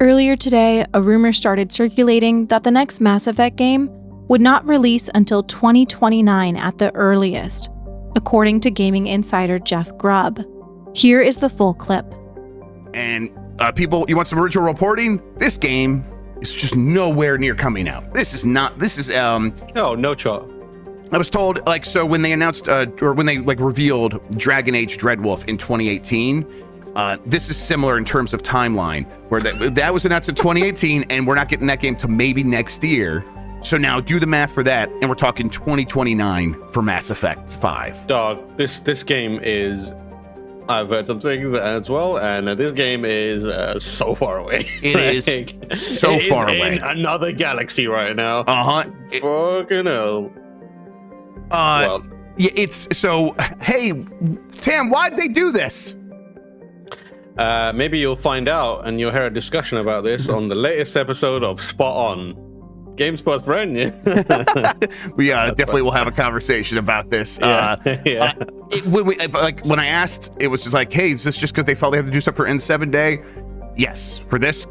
Earlier today, a rumor started circulating that the next Mass Effect game would not release until 2029 at the earliest, according to gaming insider Jeff Grubb. Here is the full clip. And people, you want some original reporting? This game is just nowhere near coming out. Oh, no shot. I was told, so when they announced, or when they revealed Dragon Age Dreadwolf in 2018, this is similar in terms of timeline, where that was announced in 2018, and we're not getting that game till maybe next year. So now do the math for that, and we're talking 2029 for Mass Effect 5. Dog, this game is... I've heard some things as well, and this game is so far away. It is so far away. In another galaxy right now. Fucking hell. Yeah, it's so. Hey, Tam, why'd they do this? Maybe you'll find out, and you'll hear a discussion about this on the latest episode of Spot On. GameSpot's brand new. We definitely will have a conversation about this. Yeah. When I asked, it was just like, hey, is this just because they felt they have to do stuff for N7 Day? Yes, for this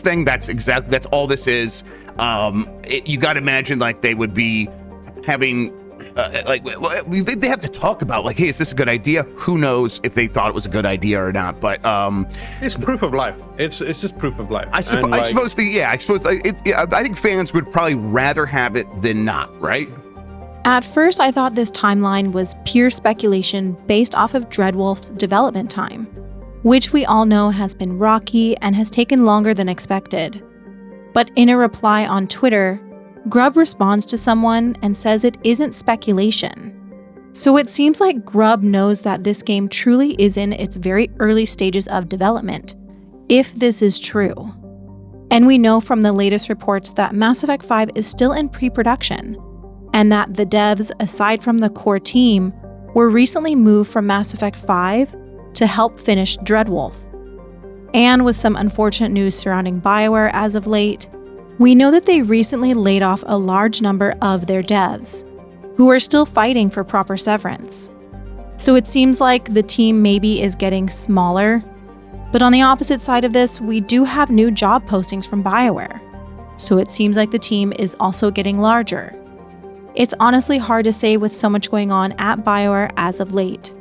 thing, that's all this is. You got to imagine they would be having. They have to talk about hey, is this a good idea? Who knows if they thought it was a good idea or not? But it's proof of life. It's just proof of life. I think fans would probably rather have it than not, right? At first, I thought this timeline was pure speculation based off of Dreadwolf's development time, which we all know has been rocky and has taken longer than expected. But in a reply on Twitter, Grubb responds to someone and says it isn't speculation. So it seems like Grubb knows that this game truly is in its very early stages of development, if this is true. And we know from the latest reports that Mass Effect 5 is still in pre-production, and that the devs, aside from the core team, were recently moved from Mass Effect 5 to help finish Dreadwolf. And with some unfortunate news surrounding bioware as of late, we know that they recently laid off a large number of their devs, who are still fighting for proper severance. So it seems like the team maybe is getting smaller, but on the opposite side of this, we do have new job postings from BioWare. So it seems like the team is also getting larger. It's honestly hard to say with so much going on at BioWare as of late.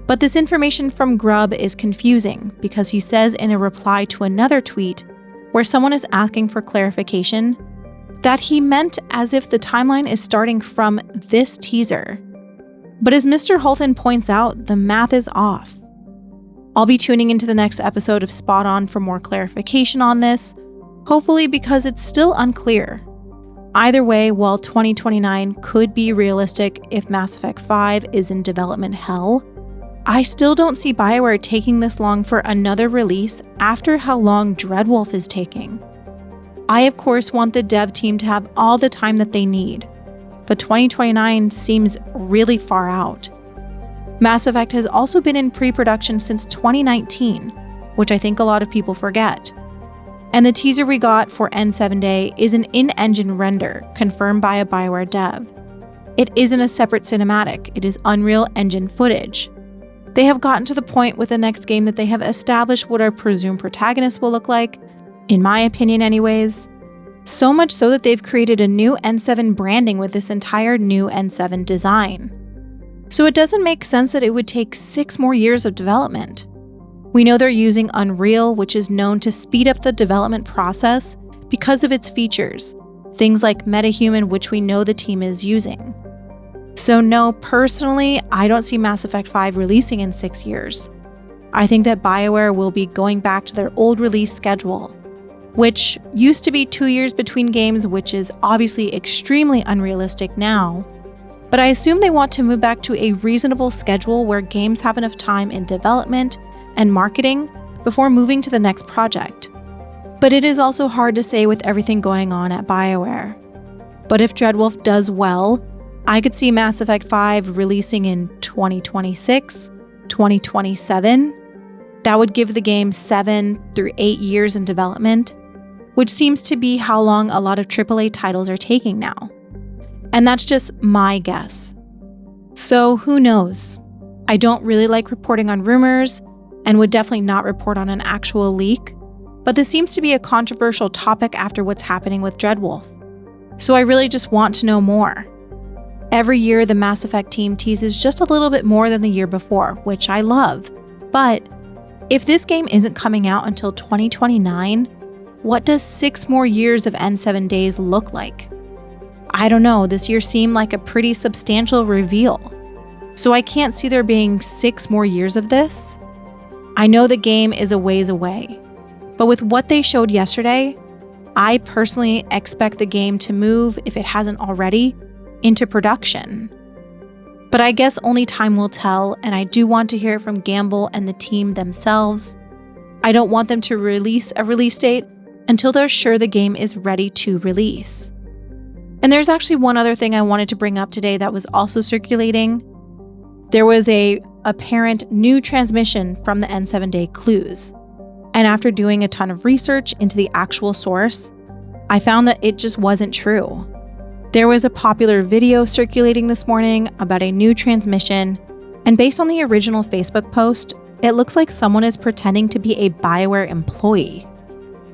But this information from Grubb is confusing because he says in a reply to another tweet where someone is asking for clarification, that he meant as if the timeline is starting from this teaser. But as Mr. Holton points out, the math is off. I'll be tuning into the next episode of Spot On for more clarification on this, hopefully because it's still unclear. Either way, while 2029 could be realistic if Mass Effect 5 is in development hell, I still don't see BioWare taking this long for another release after how long Dreadwolf is taking. I of course want the dev team to have all the time that they need, but 2029 seems really far out. Mass Effect has also been in pre-production since 2019, which I think a lot of people forget. And the teaser we got for N7 Day is an in-engine render confirmed by a BioWare dev. It isn't a separate cinematic, it is Unreal Engine footage. They have gotten to the point with the next game that they have established what our presumed protagonist will look like, in my opinion anyways. So much so that they've created a new N7 branding with this entire new N7 design. So it doesn't make sense that it would take 6 more years of development. We know they're using Unreal, which is known to speed up the development process because of its features, things like MetaHuman, which we know the team is using. So no, personally, I don't see Mass Effect 5 releasing in 6 years. I think that BioWare will be going back to their old release schedule, which used to be 2 years between games, which is obviously extremely unrealistic now. But I assume they want to move back to a reasonable schedule where games have enough time in development and marketing before moving to the next project. But it is also hard to say with everything going on at BioWare. But if Dreadwolf does well, I could see Mass Effect 5 releasing in 2026, 2027. That would give the game 7 through 8 years in development, which seems to be how long a lot of AAA titles are taking now. And that's just my guess. So who knows? I don't really like reporting on rumors and would definitely not report on an actual leak, but this seems to be a controversial topic after what's happening with Dreadwolf. So I really just want to know more. Every year, the Mass Effect team teases just a little bit more than the year before, which I love. But if this game isn't coming out until 2029, what does 6 more years of N7 days look like? I don't know, this year seemed like a pretty substantial reveal. So I can't see there being 6 more years of this. I know the game is a ways away, but with what they showed yesterday, I personally expect the game to move, if it hasn't already, into production. But I guess only time will tell, and I do want to hear it from Gamble and the team themselves. I don't want them to release a release date until they're sure the game is ready to release. And there's actually one other thing I wanted to bring up today that was also circulating. There was a apparent new transmission from the N7 Day clues. And after doing a ton of research into the actual source, I found that it just wasn't true. There was a popular video circulating this morning about a new transmission, and based on the original Facebook post, it looks like someone is pretending to be a bioware employee.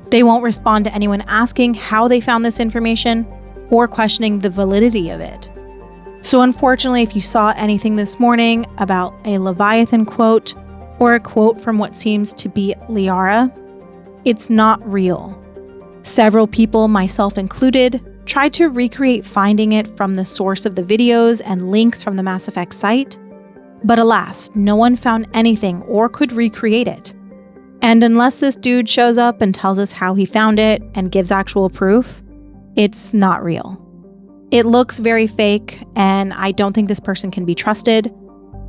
They won't respond to anyone asking how they found this information or questioning the validity of it. So unfortunately, if you saw anything this morning about a Leviathan quote or a quote from what seems to be Liara, it's not real. Several people, myself included, tried to recreate finding it from the source of the videos and links from the Mass Effect site, but alas, no one found anything or could recreate it. And unless this dude shows up and tells us how he found it and gives actual proof, it's not real. It looks very fake, and I don't think this person can be trusted.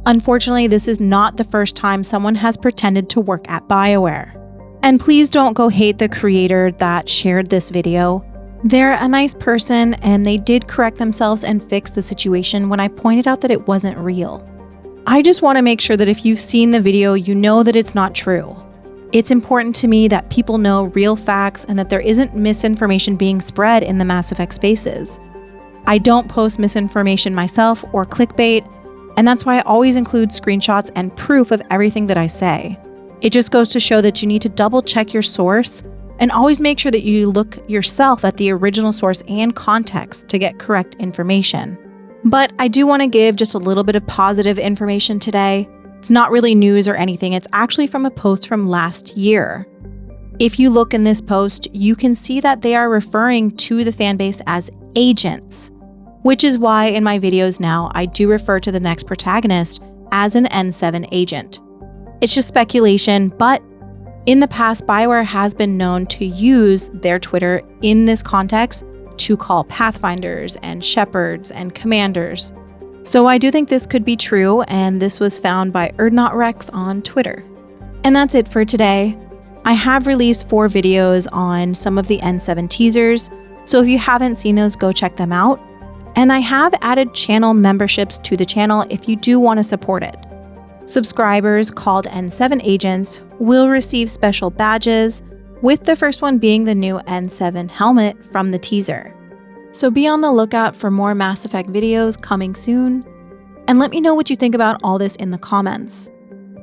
Unfortunately, this is not the first time someone has pretended to work at BioWare. And please don't go hate the creator that shared this video. They're a nice person, and they did correct themselves and fix the situation when I pointed out that it wasn't real. I just want to make sure that if you've seen the video, you know that it's not true. It's important to me that people know real facts and that there isn't misinformation being spread in the Mass Effect spaces. I don't post misinformation myself or clickbait, and that's why I always include screenshots and proof of everything that I say. It just goes to show that you need to double check your source and always make sure that you look yourself at the original source and context to get correct information. But I do want to give just a little bit of positive information today. It's not really news or anything, it's actually from a post from last year. If you look in this post, you can see that they are referring to the fanbase as agents, which is why in my videos now I do refer to the next protagonist as an N7 agent. It's just speculation, but in the past, BioWare has been known to use their Twitter in this context to call Pathfinders and Shepherds and Commanders. So I do think this could be true, and this was found by ErdNotRex on Twitter. And that's it for today. I have released 4 videos on some of the N7 teasers, so if you haven't seen those, go check them out. And I have added channel memberships to the channel if you do want to support it. Subscribers called N7 agents will receive special badges, with the first one being the new N7 helmet from the teaser. So be on the lookout for more Mass Effect videos coming soon, and let me know what you think about all this in the comments.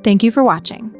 Thank you for watching.